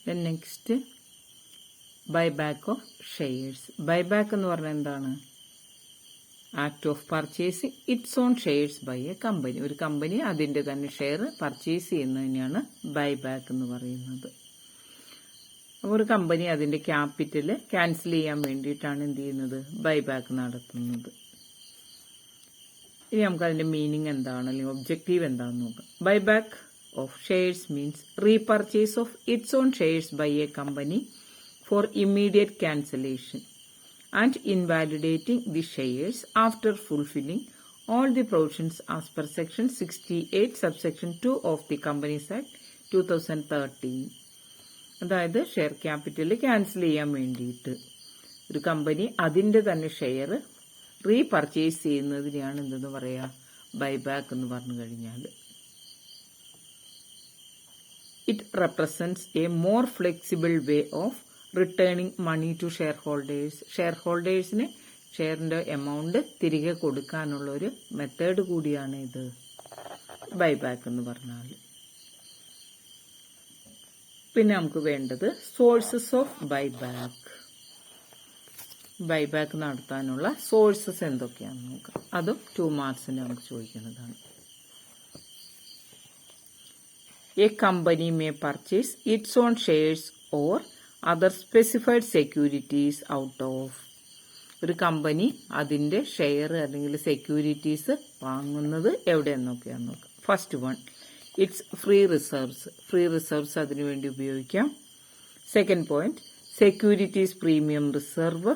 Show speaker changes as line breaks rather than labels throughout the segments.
Then next, buyback of shares. Buyback എന്ന് പറഞ്ഞാൽ എന്താണ്? Act of purchasing its own shares by a company. ഒരു company അതിന്റെ തന്നെ ഷെയർ പർച്ചേസ് ചെയ്യുന്നതിനെയാണ് ബൈബാക്ക് എന്ന് പറയുന്നത്. അപ്പോൾ ഒരു കമ്പനി അതിന്റെ ക്യാപിറ്റൽ ക്യാൻസൽ ചെയ്യാൻ വേണ്ടിയിട്ടാണ് എന്ത് ചെയ്യുന്നത്? ബൈബാക്ക് നടത്തുന്നത്. ഇനി നമുക്ക് അതിന്റെ മീനിങ് എന്താണ്, അല്ലെങ്കിൽ ഒബ്ജക്റ്റീവ് എന്താണെന്ന് നോക്കാം. Buyback of shares means repurchase of its own shares by a company for immediate cancellation and invalidating the shares after fulfilling all the provisions as per section 68 subsection 2 of the Companies Act 2013. അതായത് share capital cancel ചെയ്യാൻ വേണ്ടിയിട്ട് ഒരു company അതിന്റെ തന്നെ share repurchase ചെയ്യുന്നതിനെയാണ് എന്തെന്ന് പറയാ? Buyback എന്ന് പറഞ്ഞു കഴിഞ്ഞാൽ. It represents a more flexible way of returning money to shareholders. Share ഹോൾഡേഴ്സിന് ഷെയറിന്റെ എമൗണ്ട് തിരികെ കൊടുക്കാനുള്ള ഒരു മെത്തേഡ് കൂടിയാണ് ഇത് ബൈബാക്ക് എന്ന് പറഞ്ഞാൽ. പിന്നെ നമുക്ക് വേണ്ടത് സോഴ്സസ് ഓഫ് ബൈബാക്ക്. ബൈബാക്ക് നടത്താനുള്ള സോഴ്സസ് എന്തൊക്കെയാണെന്ന് നോക്കാം. അതും 2 മാർക്സിന് നമുക്ക് ചോദിക്കുന്നതാണ്. A company may purchase it's own shares or other specified securities out of. ഒരു കമ്പനി അതിന്റെ ഷെയർ അല്ലെങ്കിൽ സെക്യൂരിറ്റീസ് വാങ്ങുന്നത് എവിടെയെന്നൊക്കെയാന്ന് നോക്കാം. First one, it's free reserves. Free reserves അതിനുവേണ്ടി ഉപയോഗിക്കാം. Second point, securities premium reserve.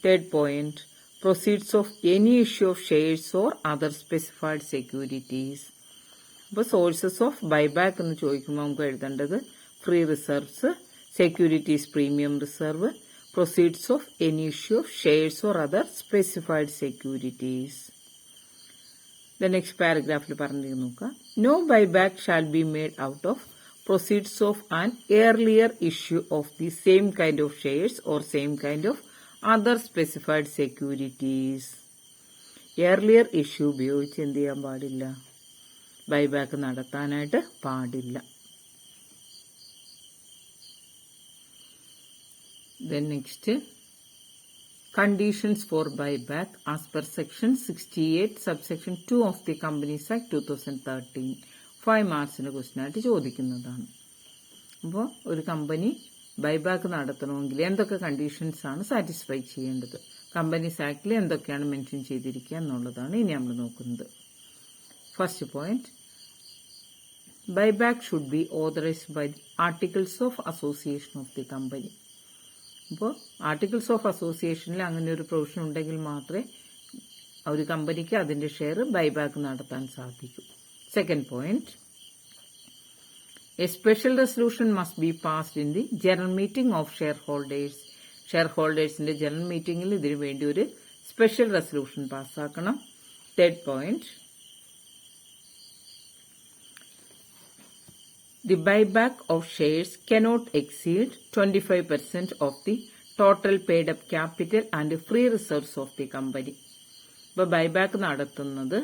Third point, proceeds of any issue of shares or other specified securities. അപ്പോൾ sources of buyback എന്ന് ചോദിക്കുമ്പോൾ നമുക്ക് എഴുതേണ്ടത് free reserves, securities premium reserve, proceeds of any issue of shares or other specified securities. The next paragraph no buyback shall be made out of proceeds of an earlier issue of the same kind of shares or same kind of other specified securities. Earlier issue ഉപയോഗിച്ച് എന്ത് ചെയ്യാൻ പാടില്ല? Buyback നടത്താനായിട്ട് പാടില്ല. Then next, conditions for buyback as per section 68 subsection 2 of the Companies Act 2013. 5 മാർക്സിന്റെ question ആയിട്ട് ചോദിക്കുന്നതാണ്. അപ്പോൾ ഒരു കമ്പനി ബൈബാക്ക് നടത്തണമെങ്കിൽ എന്തൊക്കെ കണ്ടീഷൻസ് ആണ് സാറ്റിസ്ഫൈ ചെയ്യേണ്ടത്, കമ്പനീസ് ആക്ടിൽ എന്തൊക്കെയാണ് മെൻഷൻ ചെയ്തിരിക്കുക എന്നുള്ളതാണ് ഇനി നമ്മൾ നോക്കുന്നത്. First point, buyback should be authorised by articles of association of the company. അപ്പോൾ ആർട്ടിക്കിൾസ് ഓഫ് അസോസിയേഷനിൽ അങ്ങനെ ഒരു പ്രൊവിഷൻ ഉണ്ടെങ്കിൽ മാത്രമേ ഒരു കമ്പനിക്ക് അതിന്റെ ഷെയർ ബൈബാക്ക് നടത്താൻ സാധിക്കൂ. Second point, a special resolution must be passed in the general meeting of shareholders. Share ഹോൾഡേഴ്സിന്റെ ജനറൽ മീറ്റിംഗിൽ ഇതിനു വേണ്ടി ഒരു സ്പെഷ്യൽ റെസൊല്യൂഷൻ പാസ്സാക്കണം. Third point, the buyback of shares cannot exceed 25% of the total paid up capital and free reserves of the company. ഇപ്പോൾ buyback നടത്തുന്നത്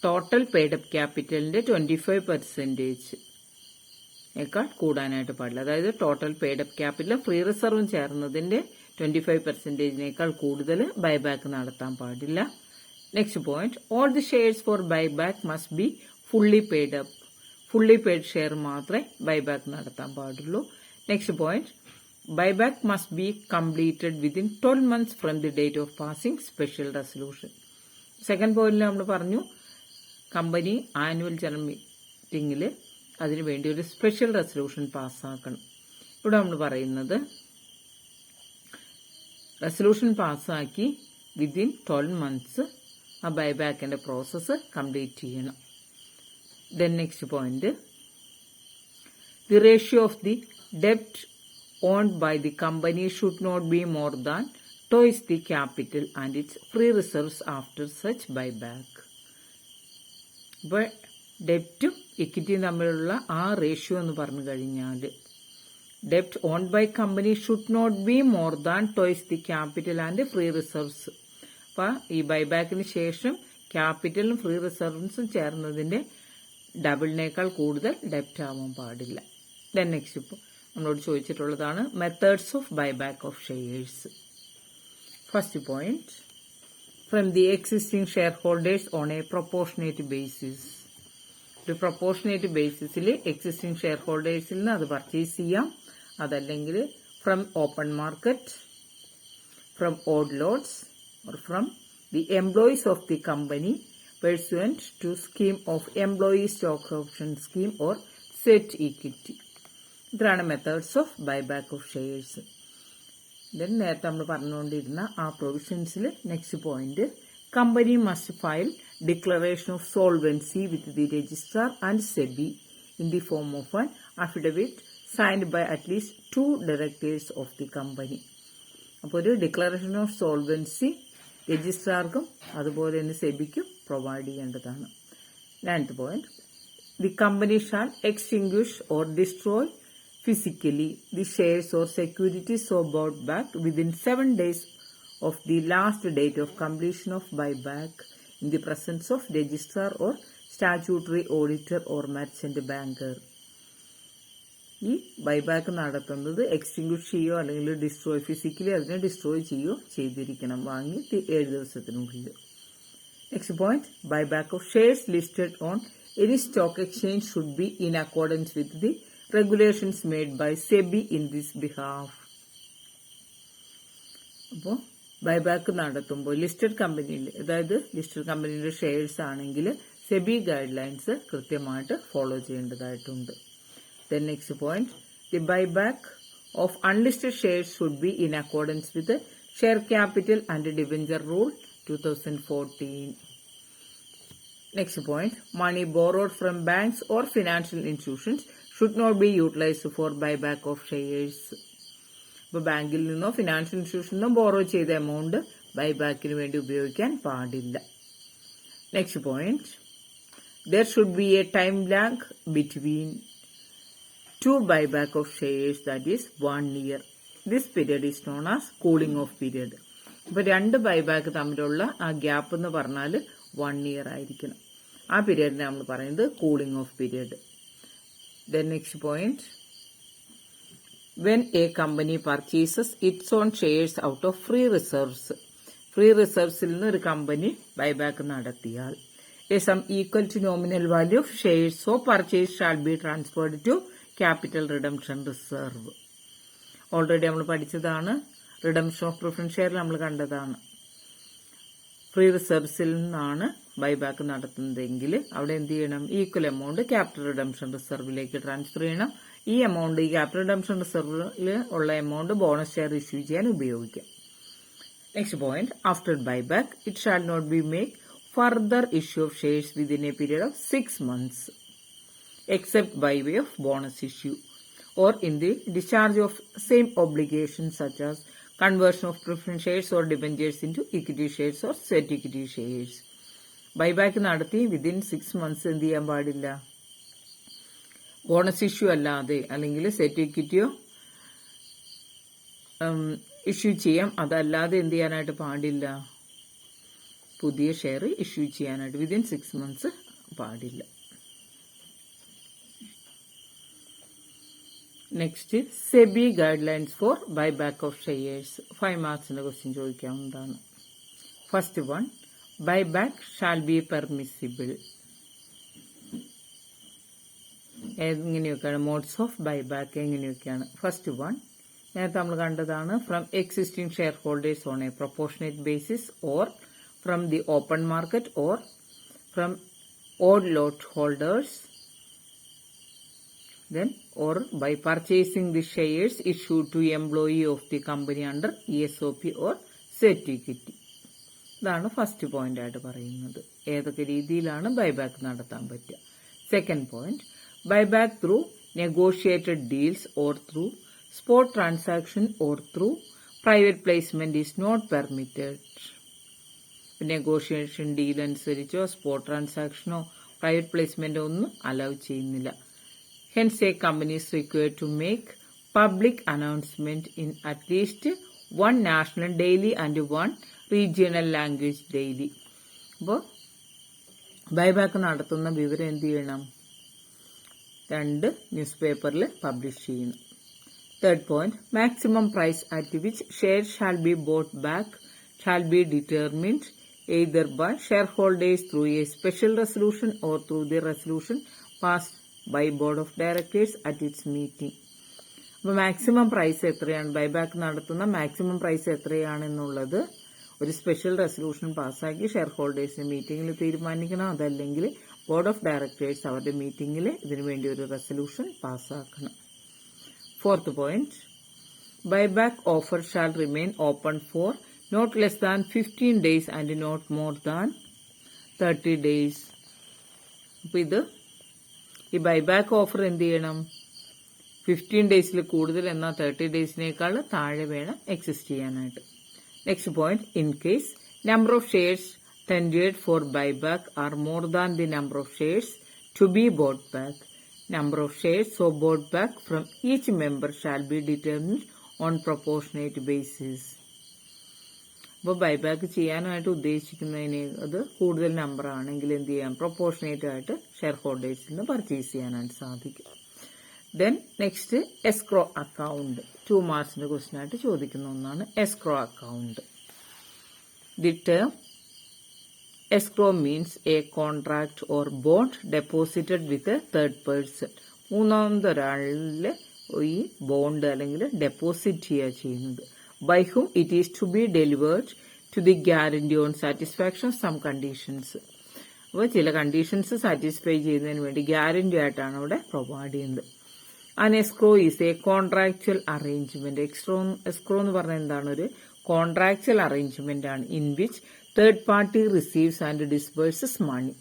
total paid up ക്യാപിറ്റലിന്റെ 25%േക്കാൾ കൂടാനായിട്ട് പാടില്ല. അതായത് total paid up capital free റിസർവും ചേർന്നതിന്റെ 25%േക്കാൾ കൂടുതൽ ബൈബാക്ക് നടത്താൻ പാടില്ല. Next point, all the shares for buyback must be fully paid up. Fully paid share മാത്രമേ ബൈബാക്ക് നടത്താൻ പാടുള്ളൂ. Next point, buyback must be completed within 12 months from the date of passing special resolution. Second പോയിന്റിൽ നമ്മൾ പറഞ്ഞു company annual general മീറ്റിംഗിൽ അതിനുവേണ്ടി ഒരു special resolution പാസ്സാക്കണം. ഇവിടെ നമ്മൾ പറയുന്നത് റെസൊല്യൂഷൻ പാസ്സാക്കി വിതിൻ 12 months ആ ബൈബാക്കിന്റെ പ്രോസസ്സ് കംപ്ലീറ്റ് ചെയ്യണം. Then next point, the ratio of the debt owned by the company should not be more than twice the capital and its free reserves after such buyback. അപ്പോൾ ഡെപ്റ്റും ഇക്വിറ്റിയും തമ്മിലുള്ള ആ ratio എന്ന് പറഞ്ഞു കഴിഞ്ഞാൽ debt owned by company should not be more than twice the capital and free reserves. അപ്പോൾ ഈ ബൈബാക്കിന് ശേഷം ക്യാപിറ്റലും free റിസർവ്സും ചേർന്നതിന്റെ ഡബിളിനേക്കാൾ കൂടുതൽ ഡെപ്റ്റ് ആവാൻ പാടില്ല. ദെൻ നെക്സ്റ്റ്, നമ്മളോട് ചോദിച്ചിട്ടുള്ളതാണ് methods of buyback of shares. First point, from the existing share holders on a proportionate basis. ഒരു proportionate ബേസിസിൽ എക്സിസ്റ്റിംഗ് ഷെയർ ഹോൾഡേഴ്സിൽ നിന്ന് അത് പർച്ചേസ് ചെയ്യാം. അതല്ലെങ്കിൽ from open market, from odd lots, or from the employees of the company pursuant to scheme of employee stock option scheme or set equity. ഇതാണ് methods of buyback of shares. Then നേരത്തെ നമ്മൾ പറഞ്ഞുകൊണ്ടിരുന്ന ആ പ്രൊവിഷൻസിൽ next point, company must file declaration of solvency with the registrar and SEBI in the form of an affidavit signed by at least 2 directors of the company. അപ്പോൾ ഒരു declaration of solvency രജിസ്ട്രാർക്കും അതുപോലെ തന്നെ സെബിക്കും provide ചെയ്യേണ്ടതാണ്. 9th point, the company shall extinguish or destroy physically the shares or securities so bought back within 7 days of the last date of completion of buyback in the presence of registrar or statutory auditor or merchant banker. ഈ buyback നടത്തുന്നത് extinguish ചെയ്യോ അല്ലെങ്കിൽ destroy, physically അതിനെ destroy ചെയ്യോ ചെയ്തിരിക്കണം, വാങ്ങി 7 ദിവസത്തിനുള്ളിൽ. Next point, buyback of shares listed on any stock exchange should be in accordance with the regulations made by SEBI in this behalf. അപ്പോൾ ബൈബാക്ക് നടത്തുമ്പോൾ ലിസ്റ്റഡ് കമ്പനിയിൽ, അതായത് ലിസ്റ്റഡ് കമ്പനിയുടെ ഷെയർസ് ആണെങ്കിൽ സെബി ഗൈഡ് ലൈൻസ് കൃത്യമായിട്ട് ഫോളോ ചെയ്യേണ്ടതായിട്ടുണ്ട്. Then next point, the buyback of unlisted shares should be in accordance with share capital and debenture rule 2014. Next point, money borrowed from banks or financial institutions should not be utilized for buyback of shares. ഇപ്പോൾ ബാങ്കിൽ നിന്നോ financial ഇൻസ്റ്റിറ്റ്യൂഷനിൽ നിന്നോ borrow ചെയ്ത amount ബൈബാക്കിന് വേണ്ടി ഉപയോഗിക്കാൻ പാടില്ല. Next point, there should be a time lag between 2 buyback of shares, that is 1 year. This period is known as cooling off period. ഇപ്പോൾ 2 buyback തമ്മിലുള്ള ആ ഗ്യാപ്പ് എന്ന് പറഞ്ഞാൽ 1 year ആയിരിക്കണം. ആ പീരീഡിനെ നമ്മൾ പറയുന്നത് cooling of period. The next point, when a company purchases its own shares out of free reserves, free reservesൽ നിന്ന് ഒരു കമ്പനി ബൈബാക്ക് നടത്തിയാൽ a sum equal to nominal value of shares so purchased shall be transferred to capital redemption reserve. Already നമ്മൾ പഠിച്ചതാണ്, redemption of preference share നമ്മൾ കണ്ടതാണ്. Free റിസർവ്സിൽ നിന്നാണ് buyback നടത്തുന്നതെങ്കിൽ അവിടെ എന്ത് ചെയ്യണം, ഈക്വൽ എമൗണ്ട് ക്യാപിറ്റൽ റിഡംഷൻ റിസർവിലേക്ക് ട്രാൻസ്ഫർ ചെയ്യണം. ഈ എമൗണ്ട്, ഈ ക്യാപിറ്റൽ റിഡംഷൻ റിസർവിൽ ഉള്ള എമൗണ്ട് ബോണസ് ഷെയർ ഇഷ്യൂ ചെയ്യാൻ ഉപയോഗിക്കാം. Next point, after buyback it shall not be make further issue of shares within a period of 6 months except by way of bonus issue or in the discharge of same obligations such as conversion of preference shares or debentures into equity shares or set equity shares. Buyback നടത്തി within 6 months എന്ത് ചെയ്യാൻ പാടില്ല, bonus issue അല്ലാതെ അല്ലെങ്കിൽ set ഇക്വിറ്റിയോ issue ചെയ്യാം, അതല്ലാതെ എന്ത് ചെയ്യാനായിട്ട് പാടില്ല, പുതിയ ഷെയർ ഇഷ്യൂ ചെയ്യാനായിട്ട് വിതിൻ 6 months പാടില്ല. Next, SEBI guidelines for buyback of shares. 5 മാർക്സിന്റെ ക്വസ്റ്റ്യൻ ചോദിക്കാവുന്നതാണ്. First one, buyback shall be permissible. എങ്ങനെയൊക്കെയാണ് മോഡ്സ് ഓഫ് ബൈബാക്ക്, എങ്ങനെയൊക്കെയാണ്? ഫസ്റ്റ് വൺ നേരത്തെ നമ്മൾ കണ്ടതാണ്, from existing share holders on a proportionate basis or from the open market or from odd lot holders, then or by purchasing the shares issued to employee of the company under ESOP or set equity. ഇതാണ് first point ആയിട്ട് പറയുന്നത്, ഏതൊക്കെ രീതിയിലാണ് buyback നടത്താൻ പറ്റുക. Second point, buyback through negotiated deals or through spot transaction or through private placement is not permitted. Negotiation deal അനുസരിച്ചോ spot ട്രാൻസാക്ഷനോ private പ്ലേസ്മെന്റോ ഒന്നും അലൗ ചെയ്യുന്നില്ല. Hence, a company is required to make public announcement in at least one national daily and one regional language daily. അപ്പോൾ buyback നടത്തുന്ന വിവരം എന്ത് ചെയ്യണം, 2 ന്യൂസ് പേപ്പറിൽ പബ്ലിഷ് ചെയ്യണം. Third point, maximum price at which shares shall be bought back shall be determined either by shareholders through a special resolution or through the resolution passed by board of directors at its meeting. അപ്പോൾ maximum price എത്രയാണ്, buyback നടത്തുന്ന maximum price എത്രയാണെന്നുള്ളത് ഒരു special resolution പാസ്സാക്കി share ഹോൾഡേഴ്സിന് മീറ്റിംഗിൽ തീരുമാനിക്കണം. അതല്ലെങ്കിൽ board of directors അവരുടെ മീറ്റിംഗിൽ ഇതിനു വേണ്ടി ഒരു റെസൊല്യൂഷൻ പാസ്സാക്കണം. Fourth point, buyback offer shall remain open for not less than 15 days and not more than 30 days. അപ്പോൾ ഇത് ഈ ബൈബാക്ക് ഓഫർ എന്ത് ചെയ്യണം, 15 ഡേയ്സിൽ കൂടുതൽ എന്നാൽ 30 ഡേയ്സിനേക്കാൾ താഴെ വേണം എക്സിസ്റ്റ് ചെയ്യാനായിട്ട്. Next point, in case number of shares tendered for buyback are more than the number of shares to be bought back, number of shares so bought back from each member shall be determined on proportionate basis. അപ്പോൾ buyback ചെയ്യാനായിട്ട് ഉദ്ദേശിക്കുന്നതിന് അത് കൂടുതൽ number ആണെങ്കിൽ എന്ത് ചെയ്യാം, proportionate ആയിട്ട് share ഹോൾഡേഴ്സിൽ നിന്ന് പർച്ചേസ് ചെയ്യാനായിട്ട് സാധിക്കും. Then next, escrow account. 2 മാർക്സിന്റെ ക്വസ്റ്റ്യൻ ആയിട്ട് ചോദിക്കുന്ന ഒന്നാണ് escrow account. The term escrow means a contract or bond deposited with a third person. മൂന്നാമതൊരാളിലെ ഈ ബോണ്ട് അല്ലെങ്കിൽ ഡെപ്പോസിറ്റ് ചെയ്യുന്നത്. By whom it is to be delivered to the guarantee on satisfaction of some conditions. അപ്പോൾ ചില conditions satisfy ചെയ്യുന്നതിന് വേണ്ടി guarantee ആയിട്ടാണ് അവിടെ പ്രൊവൈഡ് ചെയ്യുന്നത്. An escrow is a contractual arrangement. Escrow എന്ന് പറഞ്ഞാൽ എന്താണ്, ഒരു കോൺട്രാക്ച്വൽ അറേഞ്ച്മെന്റ് ആണ്. In which third party receives and disburses money.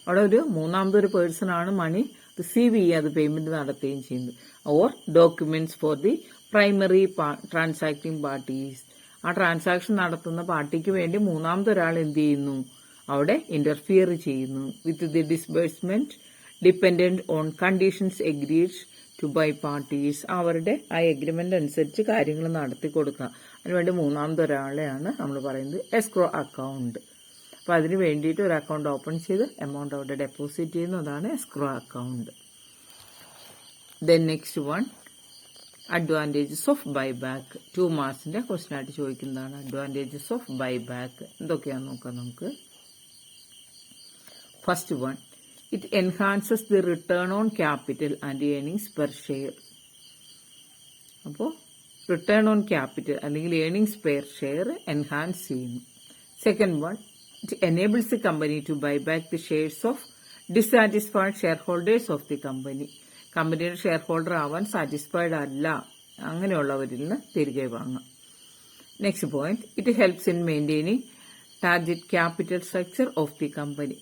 അവിടെ ഒരു മൂന്നാമതൊരു പേഴ്സൺ ആണ് മണി റിസീവ് ചെയ്യുക, അത് പേയ്മെന്റ് നടത്തുകയും ചെയ്യുന്നത്. Or documents for the primary transacting parties. ആ ട്രാൻസാക്ഷൻ നടത്തുന്ന പാർട്ടിക്ക് വേണ്ടി മൂന്നാമതൊരാൾ എന്ത് ചെയ്യുന്നു, അവിടെ ഇന്റർഫിയർ ചെയ്യുന്നു with the disbursement dependent on conditions agreed to by parties. അവരുടെ ആ എഗ്രിമെന്റ് അനുസരിച്ച് കാര്യങ്ങൾ നടത്തി കൊടുക്കുക. അതിനുവേണ്ടി മൂന്നാമതൊരാളെയാണ് നമ്മൾ പറയുന്നത് എസ്ക്രോ അക്കൗണ്ട്. അപ്പൊ അതിന് വേണ്ടിയിട്ട് ഒരു അക്കൗണ്ട് ഓപ്പൺ ചെയ്ത് എമൗണ്ട് അവിടെ ഡെപ്പോസിറ്റ് ചെയ്യുന്നതാണ് escrow account. Then next one, advantages of buyback. 2 മാർക്സിന്റെ ക്വസ്റ്റ്യൻ ആയിട്ട് ചോദിക്കുന്നതാണ് അഡ്വാൻറ്റേജസ് ഓഫ് ബൈബാക്ക്. എന്തൊക്കെയാണെന്ന് നോക്കാം നമുക്ക്. First one, it enhances the return on capital and earnings per share. അപ്പോൾ റിട്ടേൺ ഓൺ ക്യാപിറ്റൽ അല്ലെങ്കിൽ ഏർണിംഗ്സ് പെർ ഷെയർ എൻഹാൻസ് ചെയ്യുന്നു. Second one, it enables the company to buy back the shares of dissatisfied share holders of the company. കമ്പനിയുടെ share holder ആവാൻ satisfied അല്ല അങ്ങനെയുള്ളവരിൽ നിന്ന് തിരികെ വാങ്ങാം. Next point, it helps in maintaining target capital structure of the company.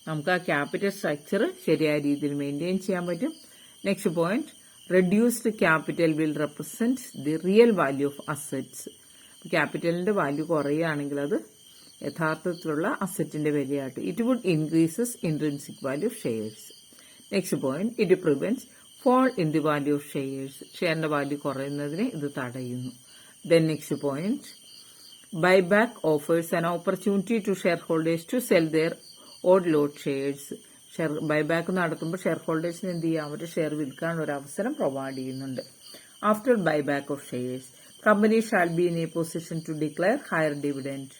നമുക്ക് ആ capital structure ശരിയായ രീതിയിൽ മെയിൻറ്റെയിൻ ചെയ്യാൻ പറ്റും. Next point, reduced capital will represent the real value of assets. ക്യാപിറ്റലിന്റെ വാല്യൂ കുറയുകയാണെങ്കിൽ അത് യഥാർത്ഥത്തിലുള്ള അസറ്റിന്റെ വിലയായിട്ട്. It would increases intrinsic value of shares. Next point, it prevents fall in the value of shares. ഷെയറിന്റെ വാല്യൂ കുറയുന്നതിനെ ഇത് തടയുന്നു. Then next point, buyback offers an opportunity to shareholders to sell their odd lot shares. Buyback നടത്തുമ്പോൾ share ഹോൾഡേഴ്സിന് എന്ത് ചെയ്യാം, അവരുടെ share വിൽക്കാനുള്ള ഒരു അവസരം പ്രൊവൈഡ് ചെയ്യുന്നുണ്ട്. After buyback of shares, company shall be in a position to declare higher dividend.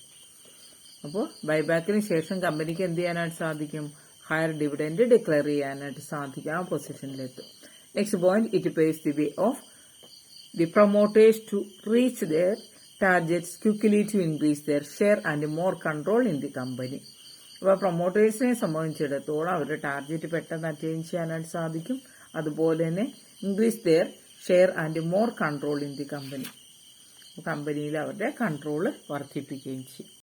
അപ്പോൾ ബൈബാക്കിന് ശേഷം കമ്പനിക്ക് എന്ത് ചെയ്യാനായിട്ട് സാധിക്കും, ഹയർ ഡിവിഡൻഡ് ഡിക്ലെയർ ചെയ്യാനായിട്ട് സാധിക്കും, ആ പൊസിഷനിലെത്തും. Next point, it paves the way of the promoters to reach their targets quickly to increase their share and more control in the company. അപ്പോൾ പ്രൊമോട്ടേഴ്സിനെ സംബന്ധിച്ചിടത്തോളം അവരുടെ ടാർഗറ്റ് പെട്ടെന്ന് അറ്റൈൻ ചെയ്യാനായിട്ട് സാധിക്കും. അതുപോലെ തന്നെ increase there share and more control in the company. കമ്പനിയിൽ അവരുടെ കൺട്രോൾ വർദ്ധിപ്പിക്കുകയും ചെയ്യും.